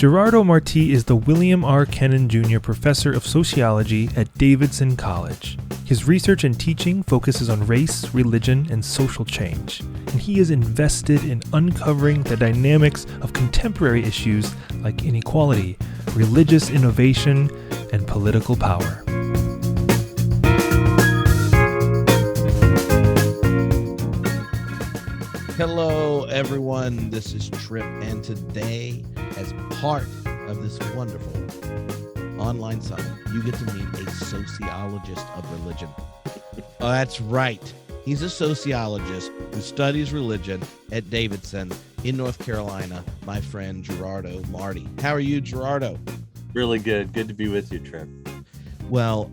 GerardoMarti is the William R. Kennan Jr. Professor of Sociology at Davidson College. His research and teaching focuses on race, religion, and social change, and he is invested in uncovering the dynamics of contemporary issues like inequality, religious innovation, and political power. Hello, everyone. This is Trip, and today, as part of this wonderful online summit, you get to meet a sociologist of religion. Oh, that's right. He's a sociologist who studies religion at Davidson in North Carolina, my friend GerardoMarti. How are you, Gerardo? Really good. Good to be with you, Trip. Well,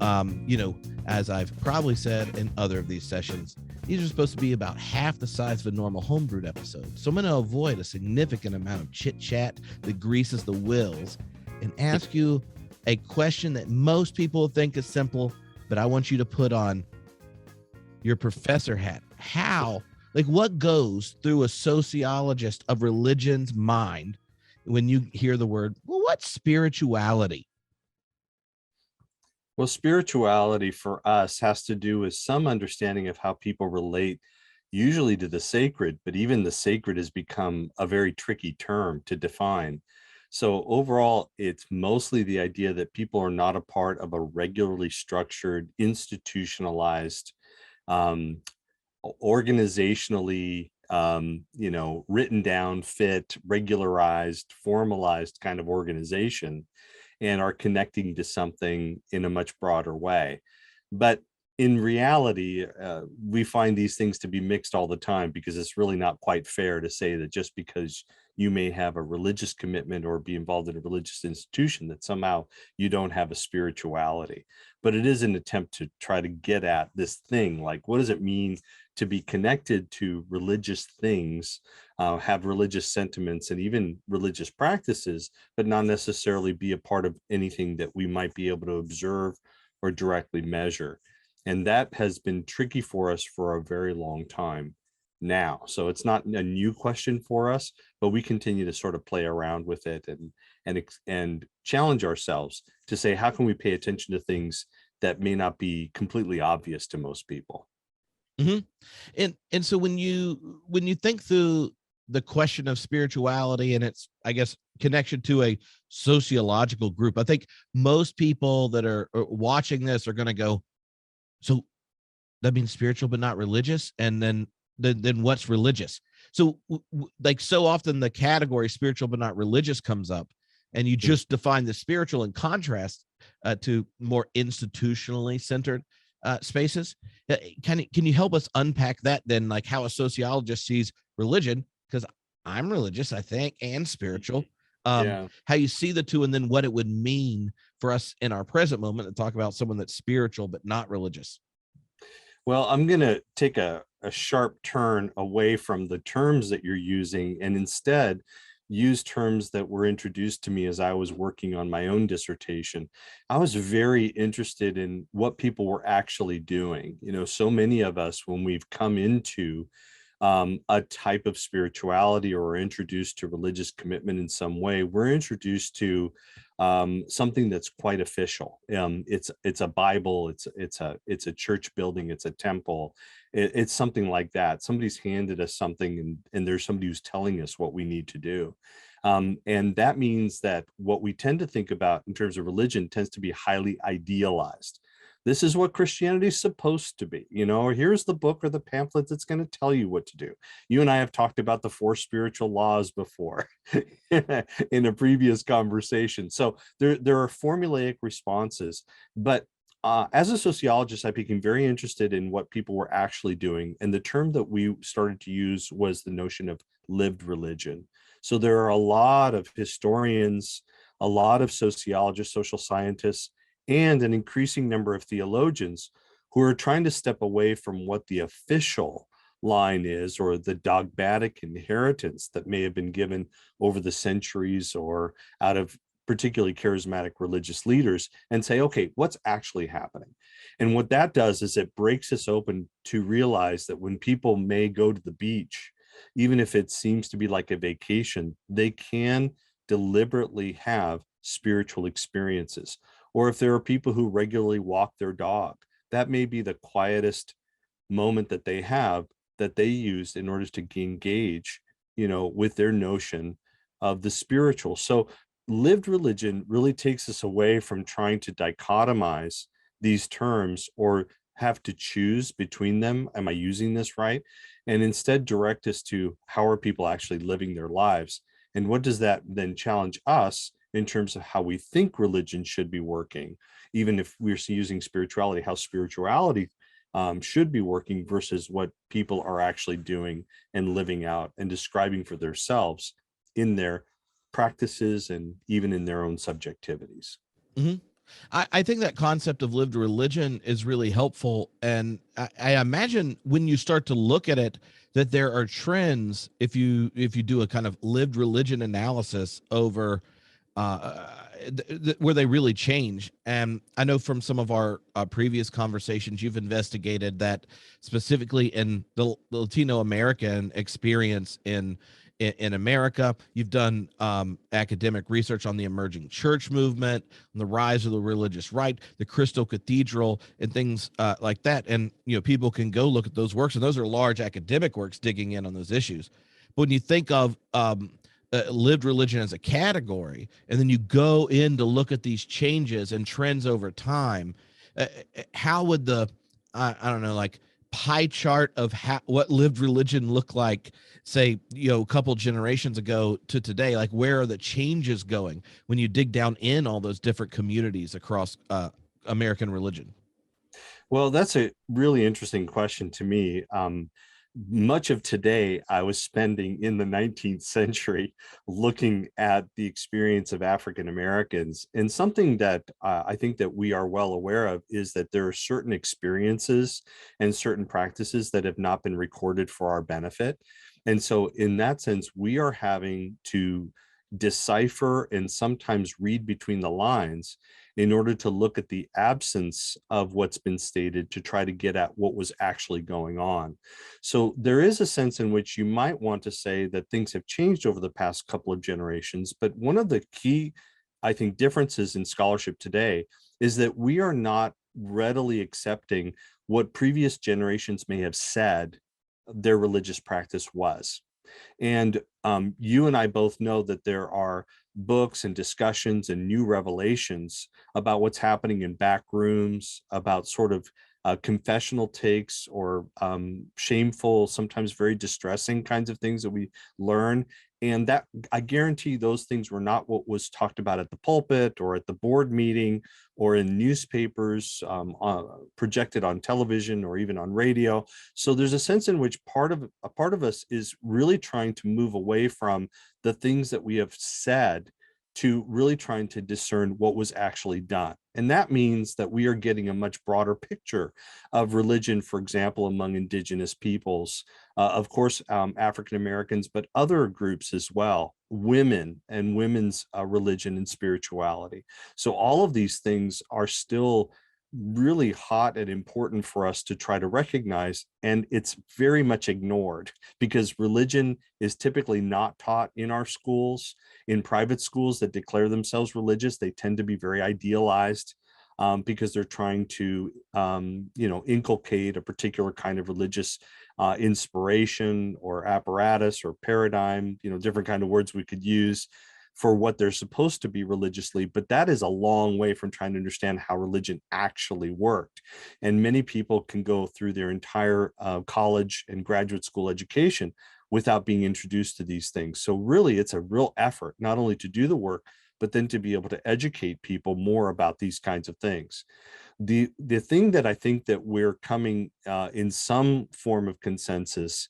as I've probably said in other of these sessions, these are supposed to be about half the size of a normal homebrewed episode. So I'm going to avoid a significant amount of chit chat that greases the wheels and ask you a question that most people think is simple, but I want you to put on your professor hat. What goes through a sociologist of religion's mind when you hear the word, well, what's spirituality? Well, spirituality for us has to do with some understanding of how people relate, usually to the sacred, but even the sacred has become a very tricky term to define. So overall, it's mostly the idea that people are not a part of a regularly structured, institutionalized, organizationally, written down, fit, regularized, formalized kind of organization, and are connecting to something in a much broader way. But in reality, we find these things to be mixed all the time, because it's really not quite fair to say that just because you may have a religious commitment or be involved in a religious institution that somehow you don't have a spirituality. But it is an attempt to try to get at this thing, like, what does it mean to be connected to religious things, have religious sentiments and even religious practices, but not necessarily be a part of anything that we might be able to observe or directly measure. And that has been tricky for us for a very long time now. So it's not a new question for us, but we continue to sort of play around with it and challenge ourselves to say, how can we pay attention to things that may not be completely obvious to most people? Mm-hmm. And so when you think through the question of spirituality and its, I guess, connection to a sociological group, I think most people that are watching this are going to go, so that means spiritual but not religious, and then what's religious? So so often the category spiritual but not religious comes up, and you just define the spiritual in contrast to more institutionally centered spaces. Can you help us unpack that then, like how a sociologist sees religion? Because I'm religious, I think, and spiritual. How you see the two, and then what it would mean for us in our present moment to talk about someone that's spiritual but not religious. Well, I'm going to take a sharp turn away from the terms that you're using and instead use terms that were introduced to me as I was working on my own dissertation. I was very interested in what people were actually doing. So many of us, when we've come into a type of spirituality or are introduced to religious commitment in some way, we're introduced to something that's quite official. It's a Bible, it's a church building, it's a temple, it's something like that. Somebody's handed us something, and there's somebody who's telling us what we need to do. And that means that what we tend to think about in terms of religion tends to be highly idealized. This is what Christianity is supposed to be, or here's the book or the pamphlet that's going to tell you what to do. You and I have talked about the 4 spiritual laws before in a previous conversation. So there are formulaic responses, but as a sociologist, I became very interested in what people were actually doing. And the term that we started to use was the notion of lived religion. So there are a lot of historians, a lot of sociologists, social scientists, and an increasing number of theologians who are trying to step away from what the official line is, or the dogmatic inheritance that may have been given over the centuries or out of particularly charismatic religious leaders, and say, okay, what's actually happening? And what that does is it breaks us open to realize that when people may go to the beach, even if it seems to be like a vacation, they can deliberately have spiritual experiences. Or if there are people who regularly walk their dog, that may be the quietest moment that they have that they used in order to engage, with their notion of the spiritual. So lived religion really takes us away from trying to dichotomize these terms or have to choose between them. Am I using this right? And instead direct us to how are people actually living their lives? And what does that then challenge us in terms of how we think religion should be working, even if we're using spirituality, how spirituality should be working versus what people are actually doing and living out and describing for themselves in their practices and even in their own subjectivities. Mm-hmm. I think that concept of lived religion is really helpful. And I imagine when you start to look at it, that there are trends if you do a kind of lived religion analysis over where they really change. And I know from some of our previous conversations, you've investigated that specifically in the Latino American experience in America. You've done academic research on the emerging church movement, on the rise of the religious right, the Crystal Cathedral, and things like that. And people can go look at those works, and those are large academic works digging in on those issues. But when you think of lived religion as a category, and then you go in to look at these changes and trends over time, how would the I don't know, like, pie chart of what lived religion looked like, say, a couple generations ago to today? Like, where are the changes going when you dig down in all those different communities across American religion? Well, that's a really interesting question to me. Much of today I was spending in the 19th century looking at the experience of African Americans. And something that I think that we are well aware of is that there are certain experiences and certain practices that have not been recorded for our benefit. And so in that sense, we are having to decipher and sometimes read between the lines in order to look at the absence of what's been stated to try to get at what was actually going on. So there is a sense in which you might want to say that things have changed over the past couple of generations, but one of the key, I think, differences in scholarship today is that we are not readily accepting what previous generations may have said their religious practice was. And you and I both know that there are books and discussions and new revelations about what's happening in back rooms, about sort of confessional takes or shameful, sometimes very distressing kinds of things that we learn. And that, I guarantee, those things were not what was talked about at the pulpit or at the board meeting or in newspapers, projected on television or even on radio. So there's a sense in which a part of us is really trying to move away from the things that we have said to really trying to discern what was actually done. And that means that we are getting a much broader picture of religion, for example, among indigenous peoples, of course, African Americans, but other groups as well, women and women's religion and spirituality. So all of these things are still really hot and important for us to try to recognize, and it's very much ignored because religion is typically not taught in our schools. In private schools that declare themselves religious, they tend to be very idealized, because they're trying to inculcate a particular kind of religious inspiration or apparatus or paradigm, different kind of words we could use for what they're supposed to be religiously. But that is a long way from trying to understand how religion actually worked. And many people can go through their entire college and graduate school education without being introduced to these things. So really, it's a real effort, not only to do the work, but then to be able to educate people more about these kinds of things. The thing that I think that we're coming in some form of consensus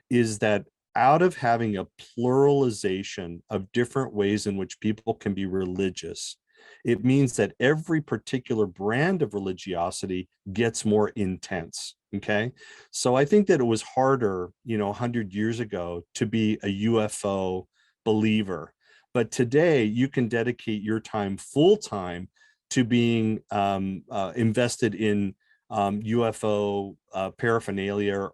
is that out of having a pluralization of different ways in which people can be religious, it means that every particular brand of religiosity gets more intense. Okay. So I think that it was harder, 100 years ago to be a UFO believer. But today you can dedicate your time full time to being invested in UFO paraphernalia,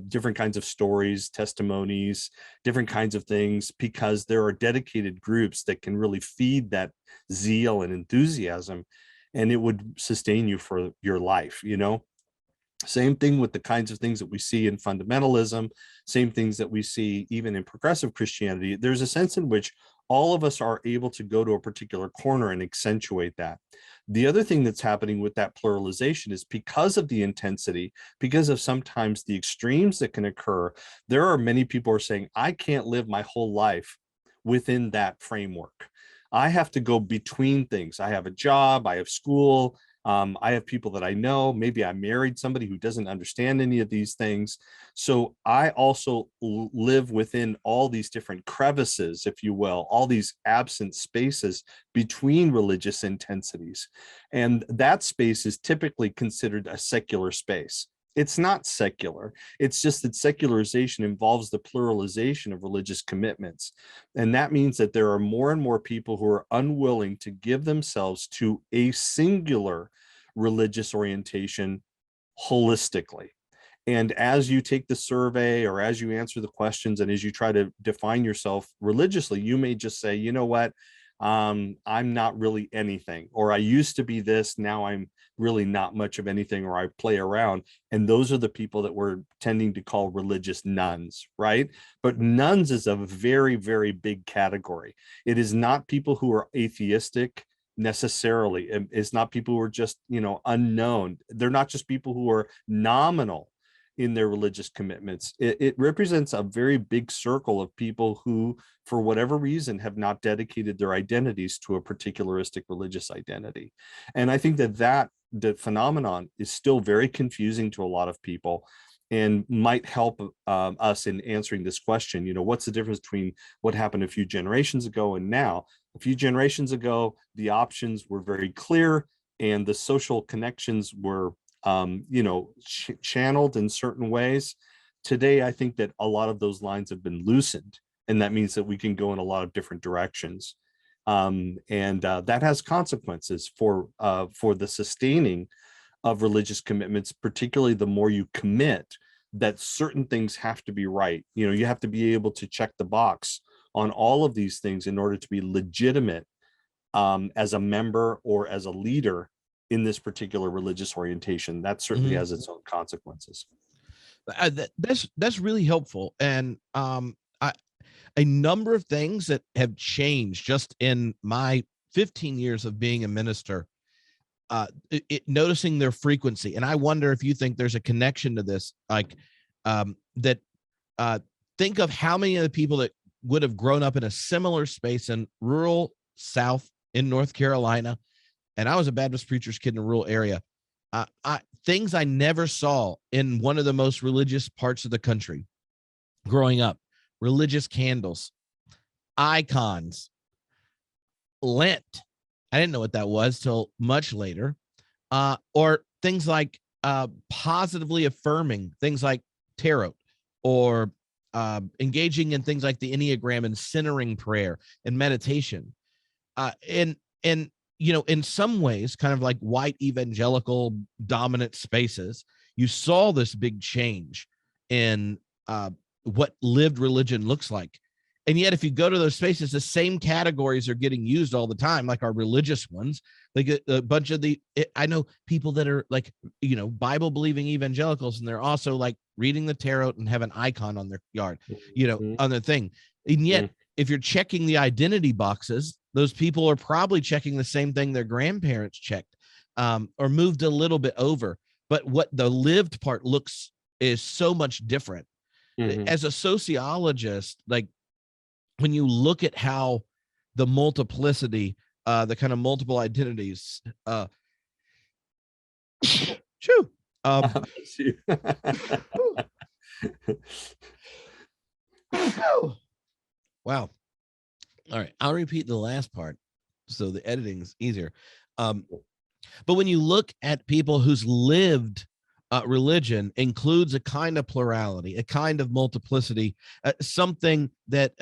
different kinds of stories, testimonies, different kinds of things, because there are dedicated groups that can really feed that zeal and enthusiasm, and it would sustain you for your life, you know. Same thing with the kinds of things that we see in fundamentalism, same things that we see even in progressive Christianity. There's a sense in which all of us are able to go to a particular corner and accentuate that. The other thing that's happening with that pluralization is because of the intensity, because of sometimes the extremes that can occur, there are many people who are saying, I can't live my whole life within that framework. I have to go between things. I have a job, I have school, I have people that I know, maybe I married somebody who doesn't understand any of these things. So I also live within all these different crevices, if you will, all these absent spaces between religious intensities. And that space is typically considered a secular space. It's not secular. It's just that secularization involves the pluralization of religious commitments. And that means that there are more and more people who are unwilling to give themselves to a singular religious orientation holistically. And as you take the survey, or as you answer the questions, and as you try to define yourself religiously, you may just say, you know what, I'm not really anything, or I used to be this, now I'm really not much of anything, or I play around. And those are the people that we're tending to call religious nuns, right? But nuns is a very, very big category. It is not people who are atheistic necessarily. It's not people who are just, you know, unknown. They're not just people who are nominal in their religious commitments. It represents a very big circle of people who, for whatever reason, have not dedicated their identities to a particularistic religious identity. And I think that the phenomenon is still very confusing to a lot of people, and might help us in answering this question. You know, what's the difference between what happened a few generations ago and now? A few generations ago, the options were very clear, and the social connections were channeled in certain ways. Today, I think that a lot of those lines have been loosened, and that means that we can go in a lot of different directions. That has consequences for the sustaining of religious commitments, particularly the more you commit that certain things have to be right. You know, you have to be able to check the box on all of these things in order to be legitimate as a member or as a leader in this particular religious orientation. That certainly has its own consequences. That's really helpful. And a number of things that have changed just in my 15 years of being a minister, noticing their frequency. And I wonder if you think there's a connection to this, like think of how many of the people that would have grown up in a similar space in rural South in North Carolina. And I was a Baptist preacher's kid in a rural area. Things I never saw in one of the most religious parts of the country growing up: religious candles, icons, Lent. I didn't know what that was till much later. Or things like positively affirming, things like tarot, or engaging in things like the Enneagram and centering prayer and meditation. And you know, in some ways, kind of like white evangelical dominant spaces, you saw this big change in what lived religion looks like. And yet, if you go to those spaces, the same categories are getting used all the time, like our religious ones. Like a bunch of I know people that are like, you know, Bible believing evangelicals, and they're also like reading the tarot and have an icon on their yard, you know, on the thing. And yet, if you're checking the identity boxes, those people are probably checking the same thing their grandparents checked, or moved a little bit over. But what the lived part looks is so much different. As a sociologist, like, when you look at how the multiplicity, the kind of multiple identities, wow. All right, I'll repeat the last part so the editing's easier. But when you look at people whose lived religion includes a kind of plurality, a kind of multiplicity, something that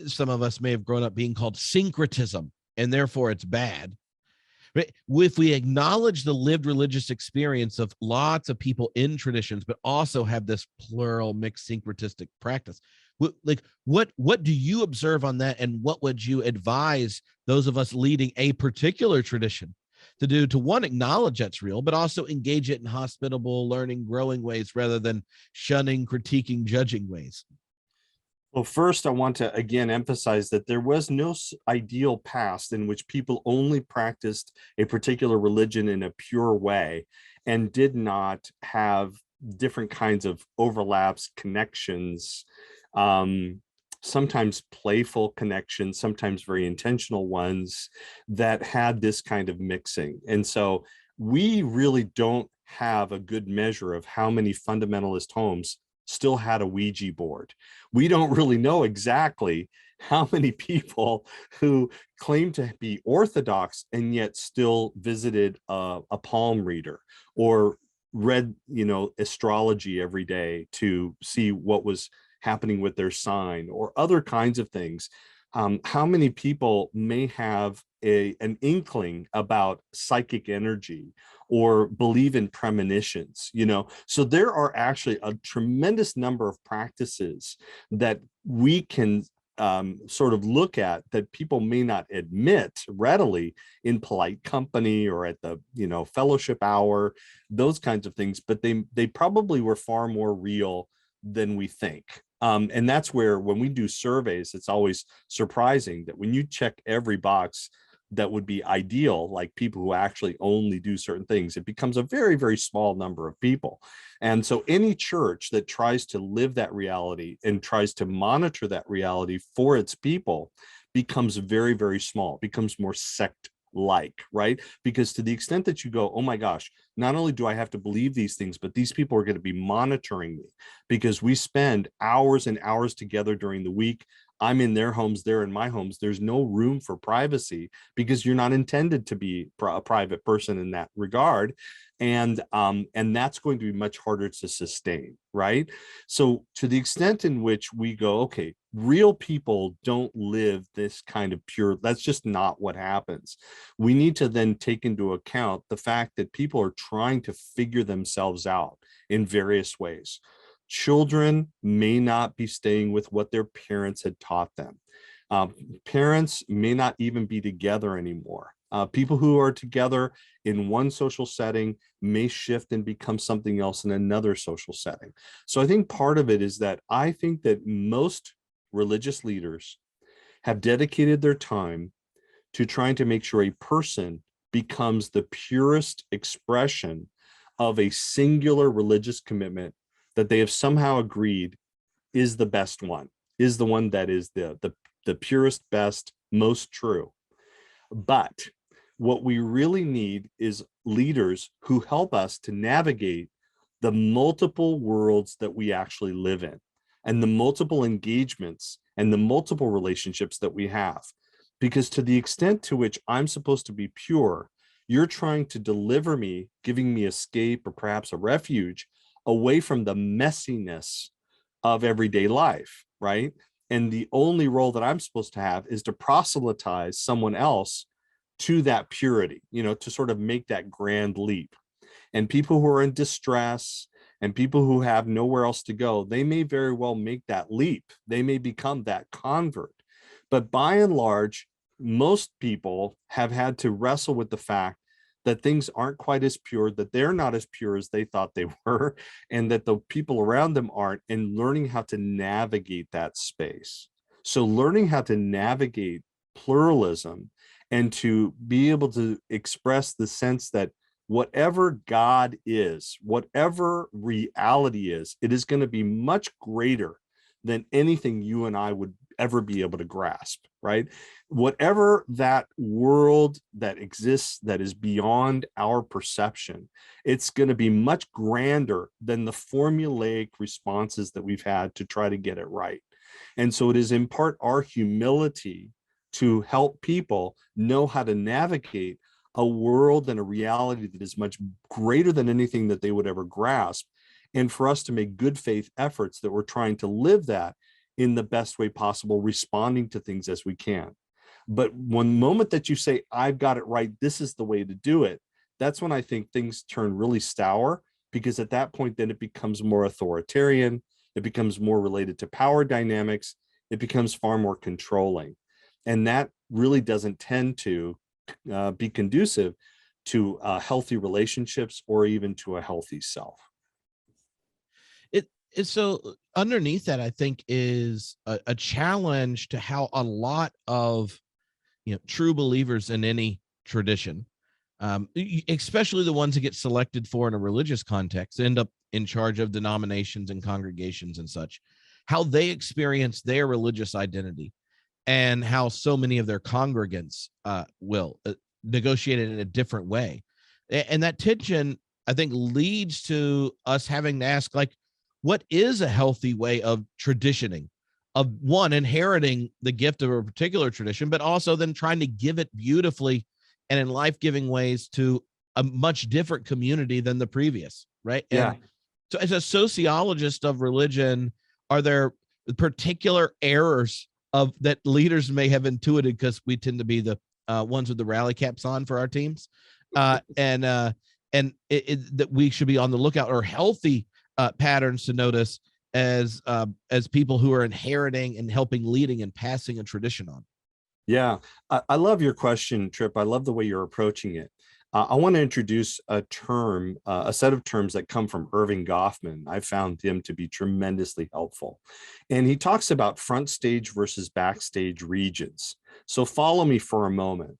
some of us may have grown up being called syncretism, and therefore it's bad. Right? If we acknowledge the lived religious experience of lots of people in traditions, but also have this plural mixed syncretistic practice, what do you observe on that, and what would you advise those of us leading a particular tradition to do, to one, acknowledge that's real, but also engage it in hospitable, learning, growing ways rather than shunning, critiquing, judging ways? Well, first, I want to again emphasize that there was no ideal past in which people only practiced a particular religion in a pure way and did not have different kinds of overlaps, connections, sometimes playful connections, sometimes very intentional ones that had this kind of mixing. And so we really don't have a good measure of how many fundamentalist homes still had a Ouija board. We don't really know exactly how many people who claim to be Orthodox and yet still visited a palm reader or read, astrology every day to see what was happening with their sign or other kinds of things. How many people may have an inkling about psychic energy or believe in premonitions, so there are actually a tremendous number of practices that we can sort of look at that people may not admit readily in polite company or at the fellowship hour, those kinds of things, but they probably were far more real than we think. And that's where, when we do surveys, it's always surprising that when you check every box that would be ideal, like people who actually only do certain things, it becomes a very, very small number of people. And so any church that tries to live that reality and tries to monitor that reality for its people becomes very, very small, becomes more sect-like, right? Because to the extent that you go, oh my gosh, not only do I have to believe these things, but these people are going to be monitoring me because we spend hours and hours together during the week. I'm in their homes, they're in my homes. There's no room for privacy because you're not intended to be a private person in that regard. And that's going to be much harder to sustain, right? So to the extent in which we go, okay, real people don't live this kind of pure, that's just not what happens. We need to then take into account the fact that people are trying to figure themselves out in various ways. Children may not be staying with what their parents had taught them. Parents may not even be together anymore. People who are together in one social setting may shift and become something else in another social setting. So I think part of it is that I think that most religious leaders have dedicated their time to trying to make sure a person becomes the purest expression of a singular religious commitment that they have somehow agreed is the best one, is the one that is the purest, best, most true. But what we really need is leaders who help us to navigate the multiple worlds that we actually live in and the multiple engagements and the multiple relationships that we have. Because to the extent to which I'm supposed to be pure, you're trying to deliver me, giving me escape or perhaps a refuge away from the messiness of everyday life, right? And the only role that I'm supposed to have is to proselytize someone else to that purity, to sort of make that grand leap. And people who are in distress and people who have nowhere else to go, they may very well make that leap. They may become that convert. But by and large, most people have had to wrestle with the fact that things aren't quite as pure, that they're not as pure as they thought they were, and that the people around them aren't, and learning how to navigate that space. So learning how to navigate pluralism and to be able to express the sense that whatever God is, whatever reality is, it is going to be much greater than anything you and I would ever be able to grasp, right? Whatever that world that exists that is beyond our perception, it's going to be much grander than the formulaic responses that we've had to try to get it right. And so it is in part our humility to help people know how to navigate a world and a reality that is much greater than anything that they would ever grasp. And for us to make good faith efforts that we're trying to live that in the best way possible, responding to things as we can. But one moment that you say, I've got it right, this is the way to do it, that's when I think things turn really sour, because at that point, then it becomes more authoritarian. It becomes more related to power dynamics. It becomes far more controlling. And that really doesn't tend to be conducive to healthy relationships or even to a healthy self. So underneath that, I think, is a challenge to how a lot of true believers in any tradition, especially the ones that get selected for in a religious context, end up in charge of denominations and congregations and such, how they experience their religious identity, and how so many of their congregants will negotiate it in a different way. And that tension, I think, leads to us having to ask, like, what is a healthy way of traditioning, of one, inheriting the gift of a particular tradition, but also then trying to give it beautifully and in life-giving ways to a much different community than the previous, right? Yeah. And so as a sociologist of religion, are there particular errors of that leaders may have intuited, because we tend to be the ones with the rally caps on for our teams, and that we should be on the lookout, or healthy patterns to notice as people who are inheriting and helping, leading and passing a tradition on? Yeah, I love your question, Trip. I love the way you're approaching it. I want to introduce a term, a set of terms that come from Irving Goffman. I found him to be tremendously helpful. And he talks about front stage versus backstage regions. So follow me for a moment.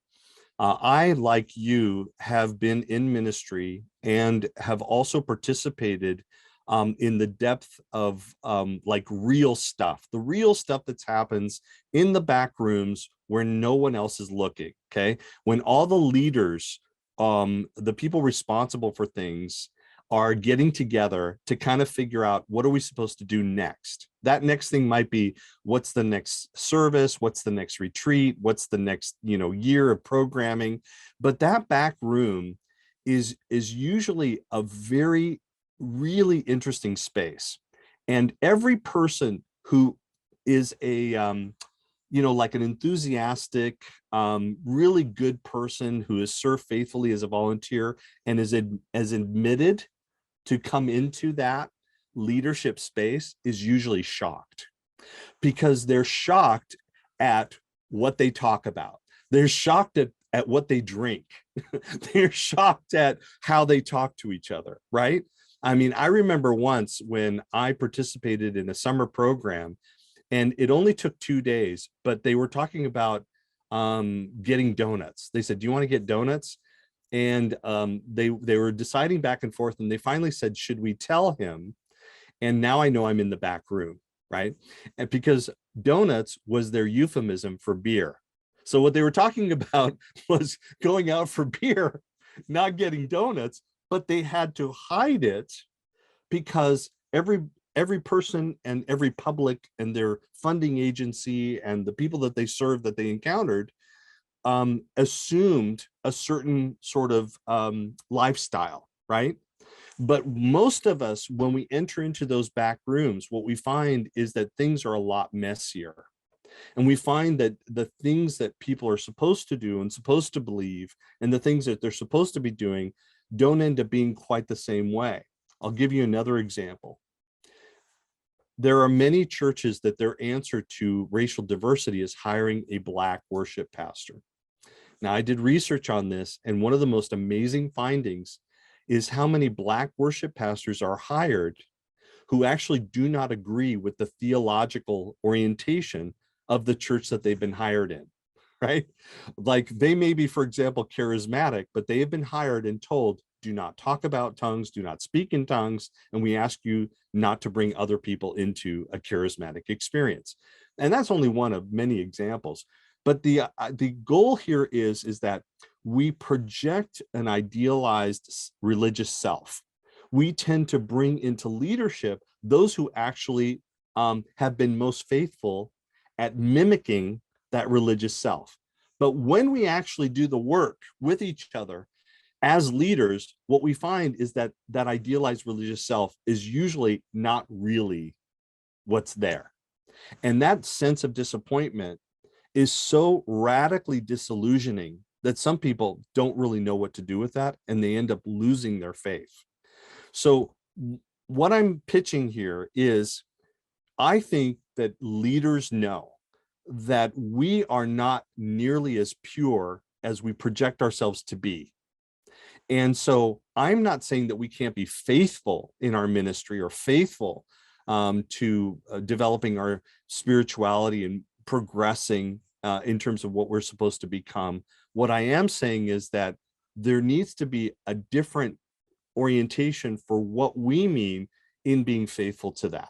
I, like you, have been in ministry and have also participated in the depth of like real stuff, the real stuff that happens in the back rooms where no one else is looking. Okay. When all the leaders, the people responsible for things, are getting together to kind of figure out, what are we supposed to do next? That next thing might be, what's the next service? What's the next retreat? What's the next, year of programming? But that back room is usually a very, really interesting space. And every person who is a, like an enthusiastic, really good person who has served faithfully as a volunteer and is admitted to come into that leadership space is usually shocked, because they're shocked at what they talk about. They're shocked at what they drink. They're shocked at how they talk to each other, right? I mean, I remember once when I participated in a summer program, and it only took 2 days, but they were talking about getting donuts. They said, do you want to get donuts? And they were deciding back and forth, and they finally said, should we tell him? And now I know I'm in the back room, right? And because donuts was their euphemism for beer. So what they were talking about was going out for beer, not getting donuts, but they had to hide it because every person and every public and their funding agency and the people that they served, that they encountered, assumed a certain sort of lifestyle, right? But most of us, when we enter into those back rooms, what we find is that things are a lot messier. And we find that the things that people are supposed to do and supposed to believe, and the things that they're supposed to be doing, don't end up being quite the same way. I'll give you another example. There are many churches that their answer to racial diversity is hiring a Black worship pastor. Now, I did research on this, and one of the most amazing findings is how many Black worship pastors are hired who actually do not agree with the theological orientation of the church that they've been hired in, right? Like, they may be, for example, charismatic, but they have been hired and told, do not talk about tongues, do not speak in tongues, and we ask you not to bring other people into a charismatic experience. And that's only one of many examples. But the goal here is that we project an idealized religious self. We tend to bring into leadership those who actually have been most faithful at mimicking that religious self. But when we actually do the work with each other as leaders, what we find is that that idealized religious self is usually not really what's there. And that sense of disappointment is so radically disillusioning that some people don't really know what to do with that, and they end up losing their faith. So what I'm pitching here is, I think that leaders know that we are not nearly as pure as we project ourselves to be. And so I'm not saying that we can't be faithful in our ministry or faithful to developing our spirituality and progressing in terms of what we're supposed to become. What I am saying is that there needs to be a different orientation for what we mean in being faithful to that.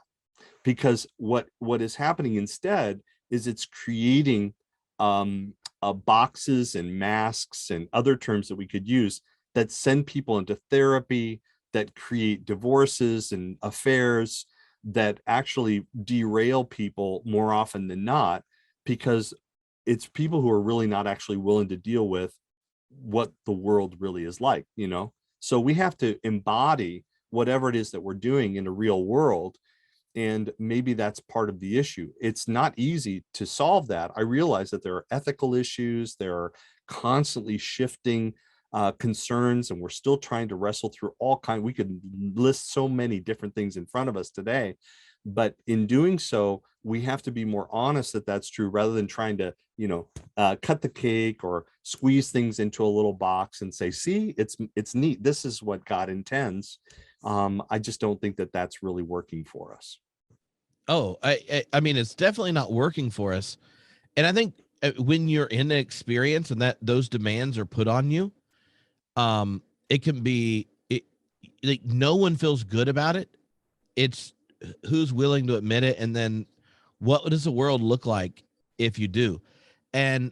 Because what is happening instead is it's creating boxes and masks and other terms that we could use that send people into therapy, that create divorces and affairs, that actually derail people more often than not, because it's people who are really not actually willing to deal with what the world really is like, you know? So we have to embody whatever it is that we're doing in a real world. And maybe that's part of the issue. It's not easy to solve that. I realize that there are ethical issues, there are constantly shifting concerns, and we're still trying to wrestle through all kinds. We could list so many different things in front of us today, but in doing so, we have to be more honest that that's true, rather than trying to, cut the cake or squeeze things into a little box and say, see, it's neat, this is what God intends. I just don't think that that's really working for us. Oh, I mean, it's definitely not working for us. And I think when you're in an experience and that those demands are put on you, it can be like no one feels good about it. It's who's willing to admit it, and then what does the world look like if you do? And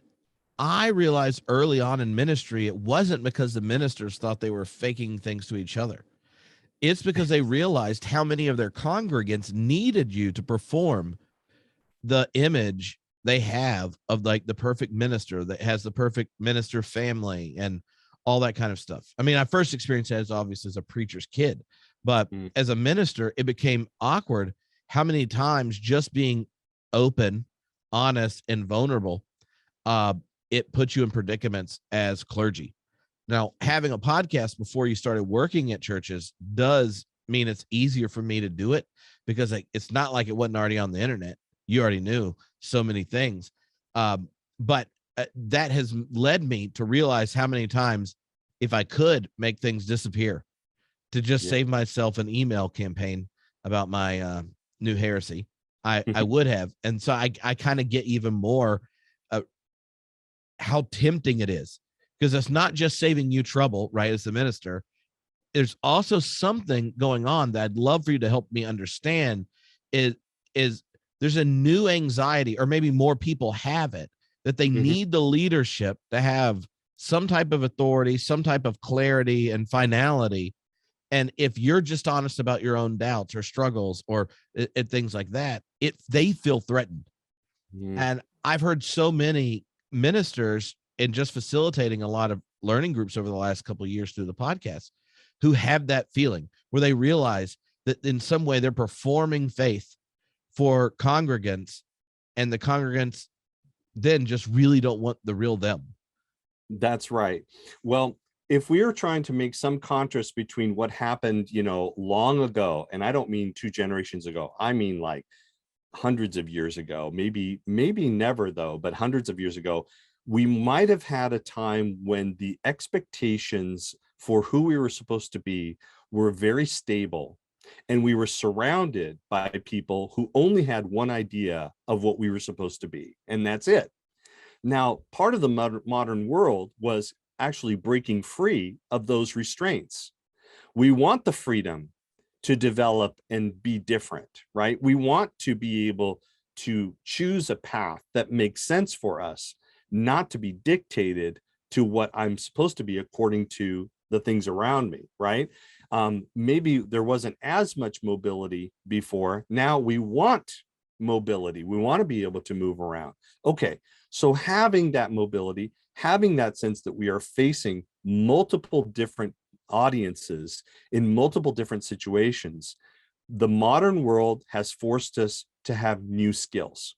I realized early on in ministry, it wasn't because the ministers thought they were faking things to each other. It's because they realized how many of their congregants needed you to perform the image they have of like the perfect minister that has the perfect minister family and all that kind of stuff. I mean, I first experienced that as obviously as a preacher's kid, but as a minister, it became awkward how many times just being open, honest, and vulnerable, it puts you in predicaments as clergy. Now, having a podcast before you started working at churches does mean it's easier for me to do it, because it's not like it wasn't already on the internet. You already knew so many things. But that has led me to realize how many times, if I could make things disappear to just save myself an email campaign about my new heresy, I would have. And so I kind of get even more how tempting it is, because it's not just saving you trouble, right? As the minister, there's also something going on that I'd love for you to help me understand is there's a new anxiety, or maybe more people have it, that they need the leadership to have some type of authority, some type of clarity and finality. And if you're just honest about your own doubts or struggles or things like that, they feel threatened. And I've heard so many ministers, and just facilitating a lot of learning groups over the last couple of years through the podcast, who have that feeling where they realize that in some way they're performing faith for congregants, and the congregants then just really don't want the real them. That's right. Well, if we are trying to make some contrast between what happened, long ago, and I don't mean 2 generations ago, I mean like hundreds of years ago, maybe never though, but hundreds of years ago, we might have had a time when the expectations for who we were supposed to be were very stable, and we were surrounded by people who only had one idea of what we were supposed to be, and that's it. Now, part of the modern world was actually breaking free of those restraints. We want the freedom to develop and be different, right? We want to be able to choose a path that makes sense for us, not to be dictated to what I'm supposed to be according to the things around me, right? Maybe there wasn't as much mobility before. Now we want mobility. We want to be able to move around. Okay, so having that mobility, having that sense that we are facing multiple different audiences in multiple different situations, the modern world has forced us to have new skills.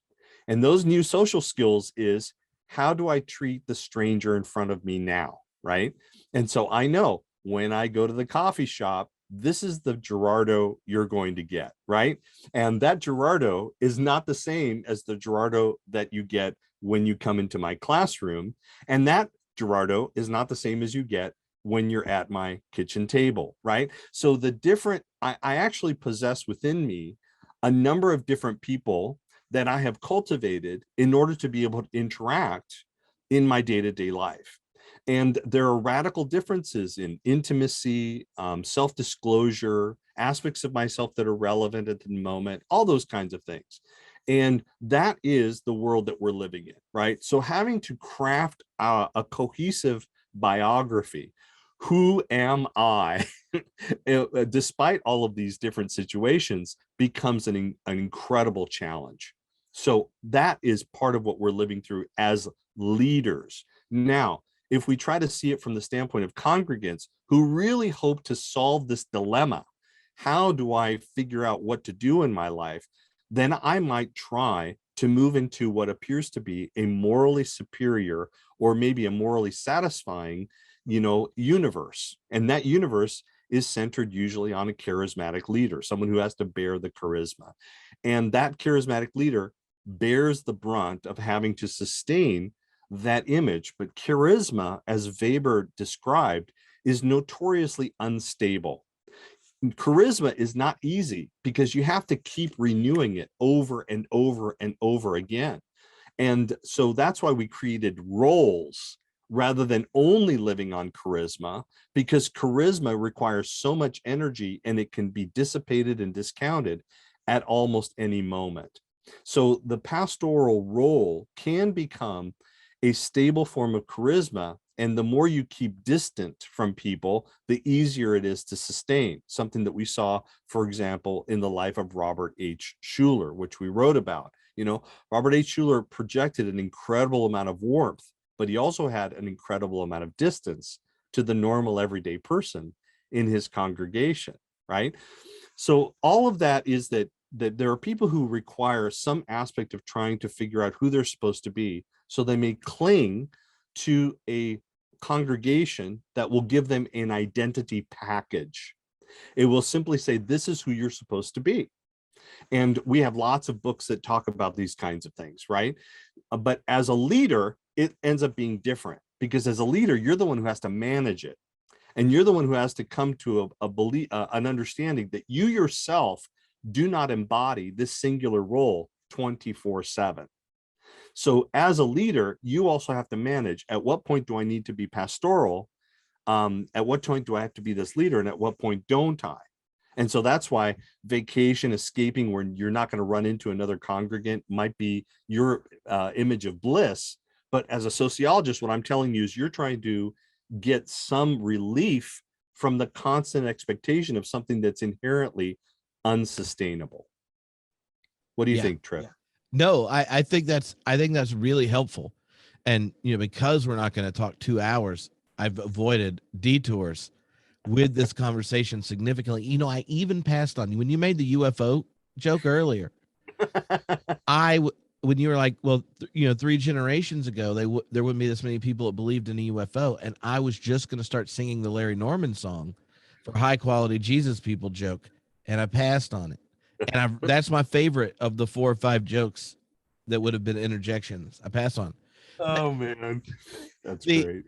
And those new social skills is, how do I treat the stranger in front of me now, right? And so I know when I go to the coffee shop, this is the Gerardo you're going to get, right? And that Gerardo is not the same as the Gerardo that you get when you come into my classroom. And that Gerardo is not the same as you get when you're at my kitchen table, right? So the different, I actually possess within me a number of different people that I have cultivated in order to be able to interact in my day-to-day life. And there are radical differences in intimacy, self-disclosure, aspects of myself that are relevant at the moment, all those kinds of things. And that is the world that we're living in, right? So having to craft a cohesive biography, who am I, despite all of these different situations, becomes an incredible challenge. So that is part of what we're living through as leaders. Now, if we try to see it from the standpoint of congregants who really hope to solve this dilemma, how do I figure out what to do in my life? Then I might try to move into what appears to be a morally superior or maybe a morally satisfying, universe. And that universe is centered usually on a charismatic leader, someone who has to bear the charisma. And that charismatic leader bears the brunt of having to sustain that image. But charisma, as Weber described, is notoriously unstable. Charisma is not easy because you have to keep renewing it over and over and over again. And so that's why we created roles rather than only living on charisma, because charisma requires so much energy and it can be dissipated and discounted at almost any moment. So the pastoral role can become a stable form of charisma, and the more you keep distant from people, the easier it is to sustain. Something that we saw, for example, in the life of Robert H. Schuller, which we wrote about. Robert H. Schuller projected an incredible amount of warmth, but he also had an incredible amount of distance to the normal everyday person in his congregation, right? So all of that is that there are people who require some aspect of trying to figure out who they're supposed to be, so they may cling to a congregation that will give them an identity package. It will simply say, this is who you're supposed to be. And we have lots of books that talk about these kinds of things, right? But as a leader, it ends up being different, because as a leader, you're the one who has to manage it. And you're the one who has to come to a belief, an understanding that you yourself do not embody this singular role 24/7. So as a leader, you also have to manage, at what point do I need to be pastoral? At what point do I have to be this leader? And at what point don't I? And so that's why vacation, escaping where you're not going to run into another congregant might be your image of bliss. But as a sociologist, what I'm telling you is you're trying to get some relief from the constant expectation of something that's inherently unsustainable. What do you think, Trip? Yeah. No, I think that's really helpful. And because we're not going to talk 2 hours, I've avoided detours with this conversation significantly. I even passed on you when you made the UFO joke earlier. When you were like, well, 3 generations ago, there wouldn't be this many people that believed in a UFO, and I was just going to start singing the Larry Norman song for high quality Jesus people joke, and I passed on it. And that's my favorite of the 4 or 5 jokes that would have been interjections. I pass on. Oh man, that's great.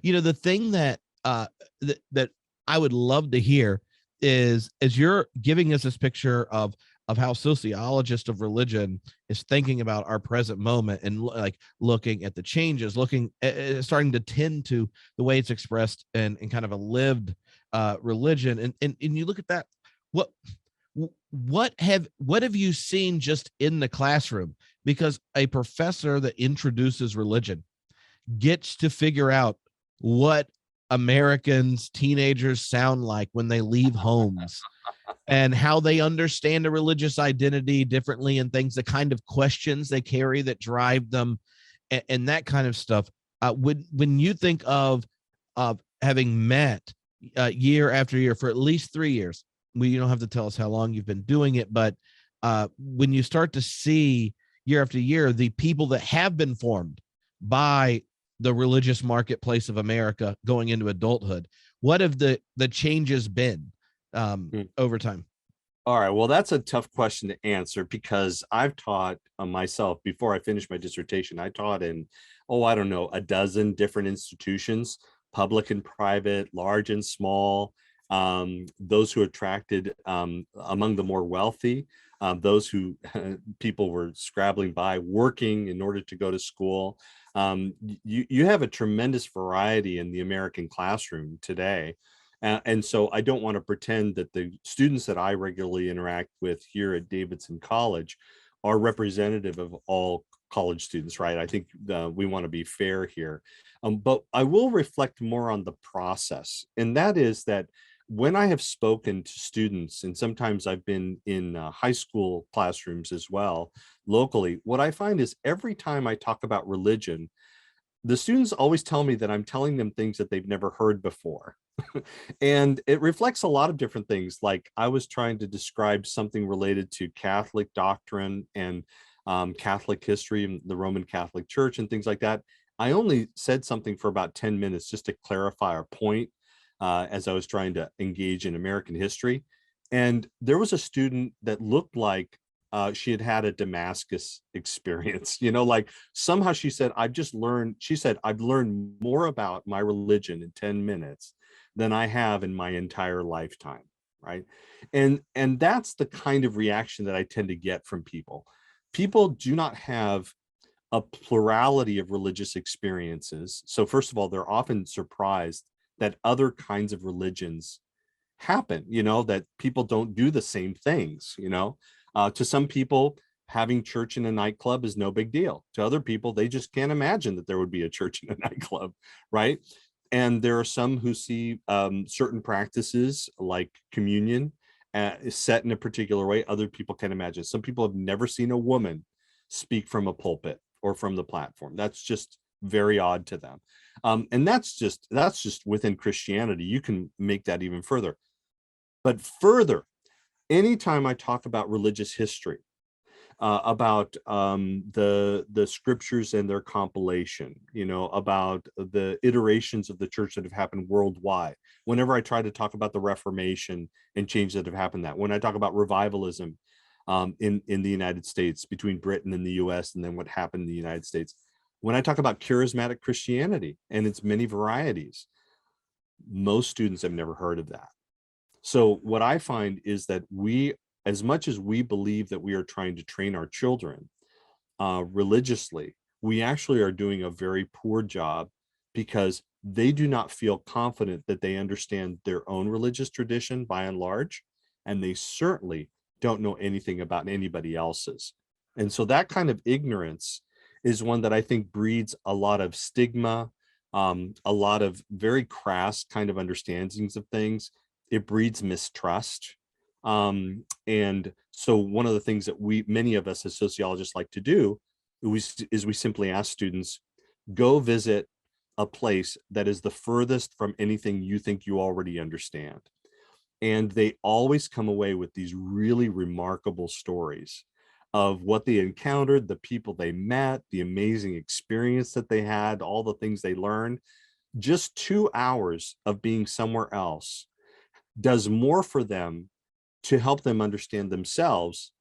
The thing that that I would love to hear is, as you're giving us this picture of how sociologists of religion is thinking about our present moment and like looking at the changes, starting to tend to the way it's expressed and kind of a lived religion. And you look at that, what have you seen just in the classroom? Because a professor that introduces religion gets to figure out what Americans, teenagers sound like when they leave homes and how they understand a religious identity differently, and things, the kind of questions they carry that drive them, and that kind of stuff. When you think of having met year after year for at least 3 years, you don't have to tell us how long you've been doing it, but when you start to see, year after year, the people that have been formed by the religious marketplace of America going into adulthood, what have the changes been over time? All right. Well, that's a tough question to answer because I've taught myself before I finished my dissertation. I taught in, I don't know, a dozen different institutions, public and private, large and small, those who attracted among the more wealthy, those who people were scrabbling by, working in order to go to school. You have a tremendous variety in the American classroom today. And so I don't want to pretend that the students that I regularly interact with here at Davidson College are representative of all college students, right? I think we want to be fair here. But I will reflect more on the process. And that is that when I have spoken to students, and sometimes I've been in high school classrooms as well, locally, what I find is every time I talk about religion, the students always tell me that I'm telling them things that they've never heard before. And it reflects a lot of different things. Like I was trying to describe something related to Catholic doctrine and Catholic history and the Roman Catholic Church and things like that. I only said something for about 10 minutes just to clarify our point as I was trying to engage in American history. And there was a student that looked like she had had a Damascus experience, like somehow she said, I've learned more about my religion in 10 minutes than I have in my entire lifetime. Right. And that's the kind of reaction that I tend to get from people. People do not have a plurality of religious experiences. So first of all, they're often surprised that other kinds of religions happen, that people don't do the same things, to some people, having church in a nightclub is no big deal. To other people, they just can't imagine that there would be a church in a nightclub, right? And there are some who see certain practices like communion set in a particular way. Other people can imagine. Some people have never seen a woman speak from a pulpit or from the platform. That's just very odd to them. And that's just within Christianity. You can make that even further. But further, anytime I talk about religious history, about the scriptures and their compilation, about the iterations of the church that have happened worldwide. Whenever I try to talk about the Reformation and change that have happened, when I talk about revivalism in the United States, between Britain and the US, and then what happened in the United States, when I talk about charismatic Christianity and its many varieties, most students have never heard of that. So what I find is that as much as we believe that we are trying to train our children religiously, we actually are doing a very poor job because they do not feel confident that they understand their own religious tradition by and large, and they certainly don't know anything about anybody else's. And so that kind of ignorance is one that I think breeds a lot of stigma, a lot of very crass kind of understandings of things. It breeds mistrust. And so one of the things that many of us as sociologists like to do is we simply ask students, go visit a place that is the furthest from anything you think you already understand. And they always come away with these really remarkable stories of what they encountered, the people they met, the amazing experience that they had, all the things they learned. Just 2 hours of being somewhere else does more for them to help them understand themselves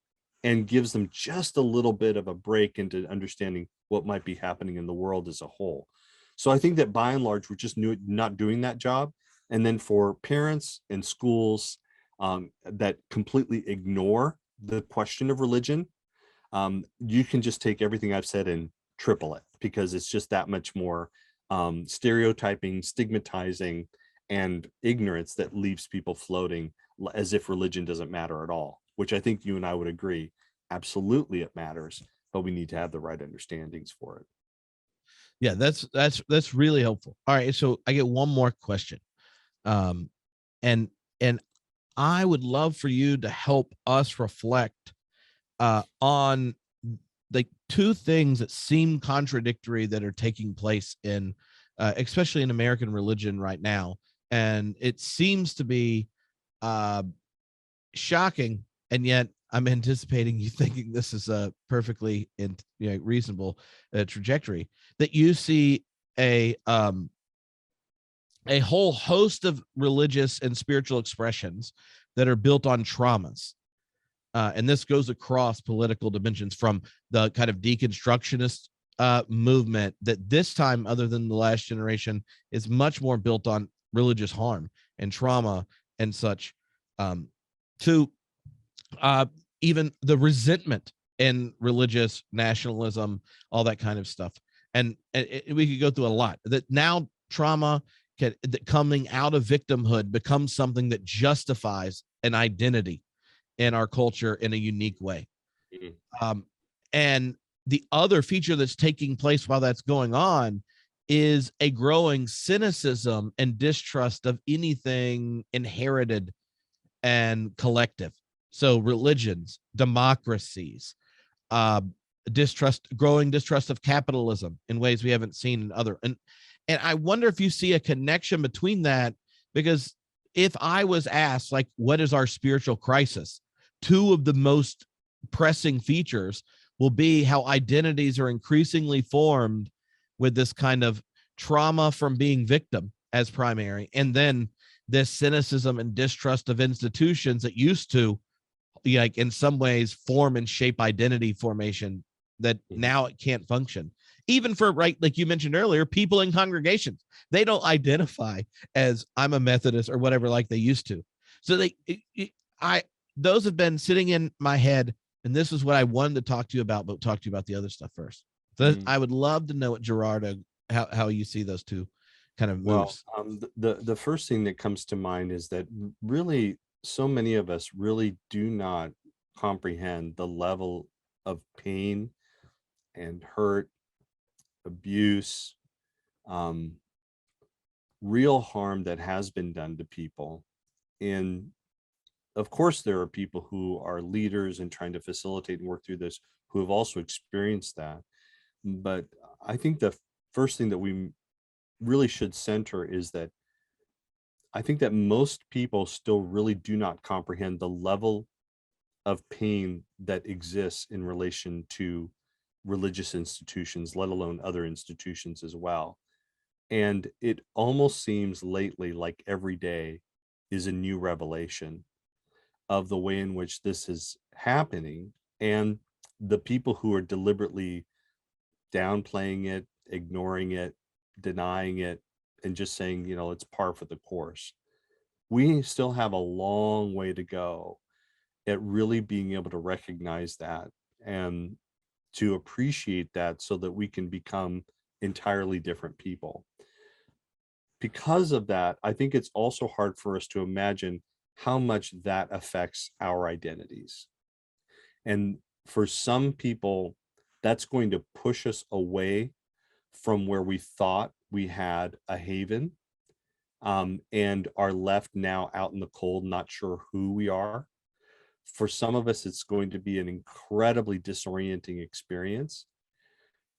and gives them just a little bit of a break into understanding what might be happening in the world as a whole. So I think that by and large, we're just not doing that job. And then for parents and schools that completely ignore the question of religion, you can just take everything I've said and triple it, because it's just that much more stereotyping, stigmatizing, and ignorance that leaves people floating as if religion doesn't matter at all, which I think you and I would agree, absolutely it matters, but we need to have the right understandings for it. Yeah, that's really helpful. All right, so I get one more question. And I would love for you to help us reflect on like two things that seem contradictory that are taking place in especially in American religion right now. And it seems to be shocking, and yet I'm anticipating you thinking this is a perfectly reasonable trajectory, that you see a whole host of religious and spiritual expressions that are built on traumas. And this goes across political dimensions, from the kind of deconstructionist movement that this time, other than the last generation, is much more built on religious harm and trauma and such, to even the resentment and religious nationalism, all that kind of stuff. And we could go through a lot. That now trauma that coming out of victimhood becomes something that justifies an identity in our culture in a unique way. And the other feature that's taking place while that's going on is a growing cynicism and distrust of anything inherited and collective. So religions, democracies, growing distrust of capitalism in ways we haven't seen in other. And I wonder if you see a connection between that, because if I was asked, like, what is our spiritual crisis? Two of the most pressing features will be how identities are increasingly formed with this kind of trauma from being victim as primary, and then this cynicism and distrust of institutions that used to, like, in some ways form and shape identity formation, that now it can't function. Even for, right, like you mentioned earlier, people in congregations, they don't identify as I'm a Methodist or whatever like they used to. So those have been sitting in my head, and this is what I wanted to talk to you about, but talk to you about the other stuff first. So I would love to know what Gerardo, how you see those two kind of moves. Well, the first thing that comes to mind is that really so many of us really do not comprehend the level of pain and hurt, abuse, real harm that has been done to people. And of course, there are people who are leaders and trying to facilitate and work through this who have also experienced that. But I think the first thing that we really should center is that I think that most people still really do not comprehend the level of pain that exists in relation to religious institutions, let alone other institutions as well. And it almost seems lately like every day is a new revelation of the way in which this is happening, and the people who are deliberately downplaying it, ignoring it, denying it, and just saying, you know, it's par for the course. We still have a long way to go at really being able to recognize that and to appreciate that so that we can become entirely different people. Because of that, I think it's also hard for us to imagine how much that affects our identities. And for some people, that's going to push us away from where we thought we had a haven, and are left now out in the cold, not sure who we are. For some of us, it's going to be an incredibly disorienting experience.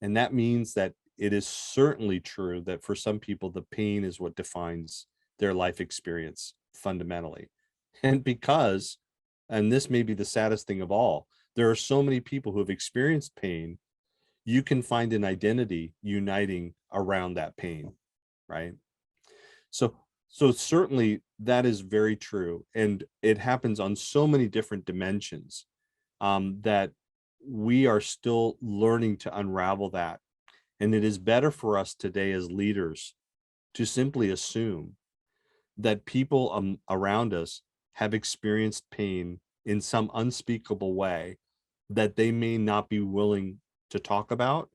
And that means that it is certainly true that for some people, the pain is what defines their life experience fundamentally. And because, and this may be the saddest thing of all, there are so many people who have experienced pain, you can find an identity uniting around that pain, right? So certainly that is very true. And it happens on so many different dimensions, that we are still learning to unravel that. And it is better for us today as leaders to simply assume that people around us have experienced pain in some unspeakable way that they may not be willing to talk about,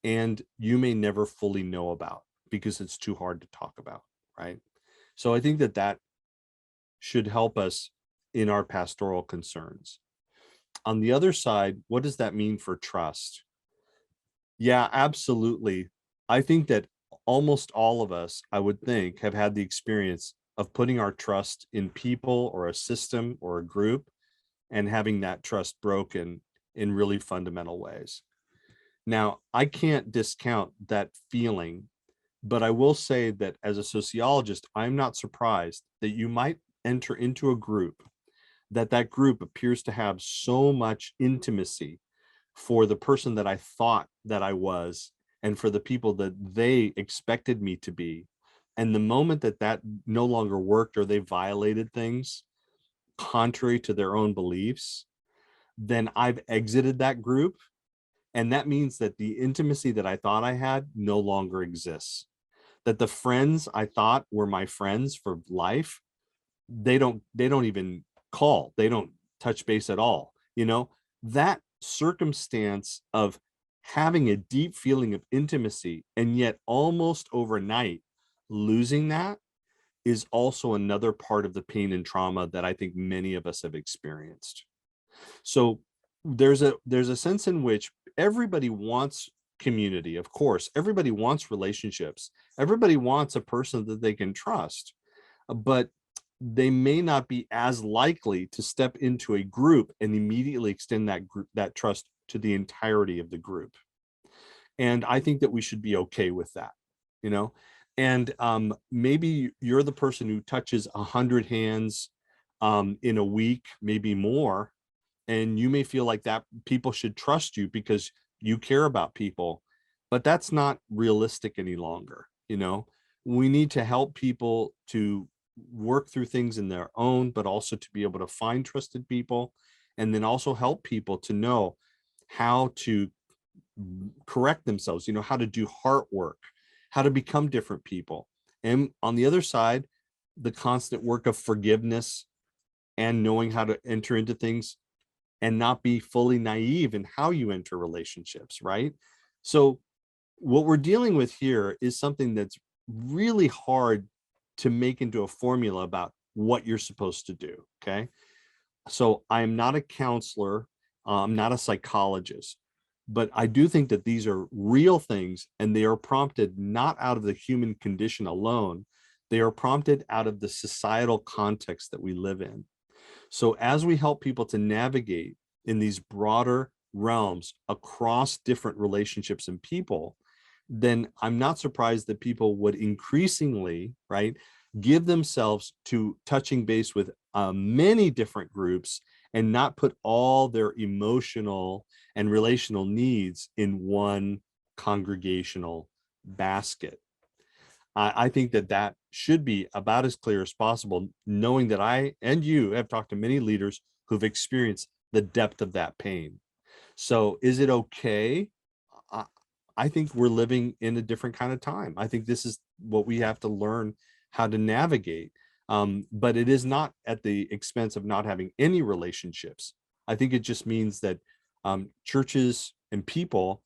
and you may never fully know about because it's too hard to talk about, right? So I think that that should help us in our pastoral concerns. On the other side, what does that mean for trust? Yeah, absolutely. I think that almost all of us, I would think, have had the experience of putting our trust in people or a system or a group and having that trust broken in really fundamental ways. Now, I can't discount that feeling, but I will say that as a sociologist, I'm not surprised that you might enter into a group that group appears to have so much intimacy for the person that I thought that I was, and for the people that they expected me to be. And the moment that no longer worked, or they violated things contrary to their own beliefs, then I've exited that group. And that means that the intimacy that I thought I had no longer exists. That the friends I thought were my friends for life, they don't even call, they don't touch base at all. That circumstance of having a deep feeling of intimacy and yet almost overnight losing that is also another part of the pain and trauma that I think many of us have experienced. So there's a sense in which everybody wants community. Of course, everybody wants relationships. Everybody wants a person that they can trust, but they may not be as likely to step into a group and immediately extend that trust to the entirety of the group. And I think that we should be okay with that, and maybe you're the person who touches 100 hands in a week, maybe more, and you may feel like that people should trust you because you care about people, but that's not realistic any longer. We need to help people to work through things in their own, but also to be able to find trusted people, and then also help people to know how to correct themselves, how to do heart work, how to become different people. And on the other side, the constant work of forgiveness and knowing how to enter into things and not be fully naive in how you enter relationships, right? So what we're dealing with here is something that's really hard to make into a formula about what you're supposed to do, okay? So I'm not a counselor, I'm not a psychologist, but I do think that these are real things, and they are prompted not out of the human condition alone. They are prompted out of the societal context that we live in. So as we help people to navigate in these broader realms across different relationships and people, then I'm not surprised that people would increasingly, right, give themselves to touching base with many different groups and not put all their emotional and relational needs in one congregational basket. I think that should be about as clear as possible, knowing that I and you have talked to many leaders who've experienced the depth of that pain. So is it okay? I think we're living in a different kind of time. I think this is what we have to learn how to navigate. But it is not at the expense of not having any relationships. I think it just means that churches and people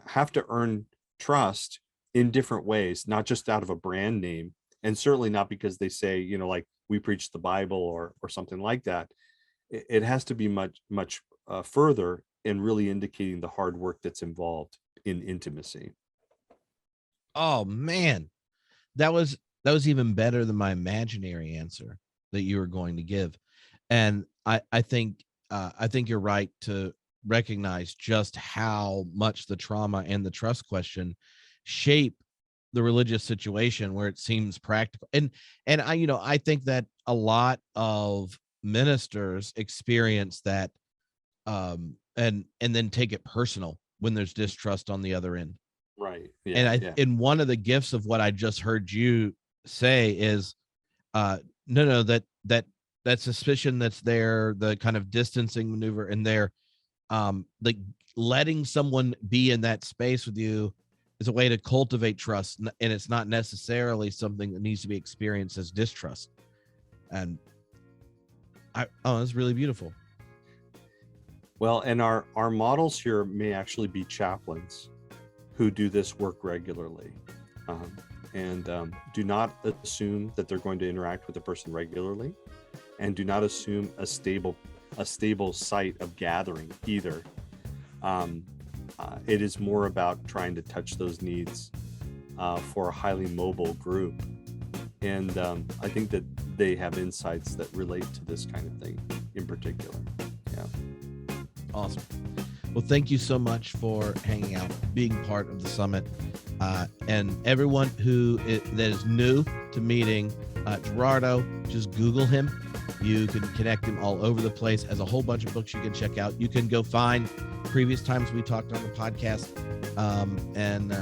have to earn trust in different ways, not just out of a brand name, and certainly not because they say, like we preach the Bible or something like that. It has to be much further in really indicating the hard work that's involved in intimacy. Oh man, that was even better than my imaginary answer that you were going to give. And I think you're right to recognize just how much the trauma and the trust question shape the religious situation where it seems practical. And I think that a lot of ministers experience that and then take it personal when there's distrust on the other end. Right. Yeah, And yeah. and one of the gifts of what I just heard you say is no, that suspicion that's there, the kind of distancing maneuver, and there like letting someone be in that space with you is a way to cultivate trust, and it's not necessarily something that needs to be experienced as distrust. And that's really beautiful. Well, and our models here may actually be chaplains who do this work regularly, and do not assume that they're going to interact with the person regularly, and do not assume a stable site of gathering either. It is more about trying to touch those needs for a highly mobile group, and I think that they have insights that relate to this kind of thing in particular. Yeah. Awesome. Well, thank you so much for hanging out, being part of the summit. And everyone that is new to meeting Gerardo, just Google him. You can connect him all over the place. Has a whole bunch of books you can check out. You can go find previous times we talked on the podcast, and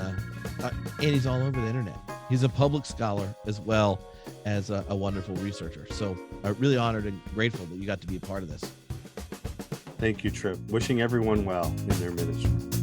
he's all over the internet. He's a public scholar as well as a wonderful researcher. So really honored and grateful that you got to be a part of this. Thank you, Trip. Wishing everyone well in their ministry.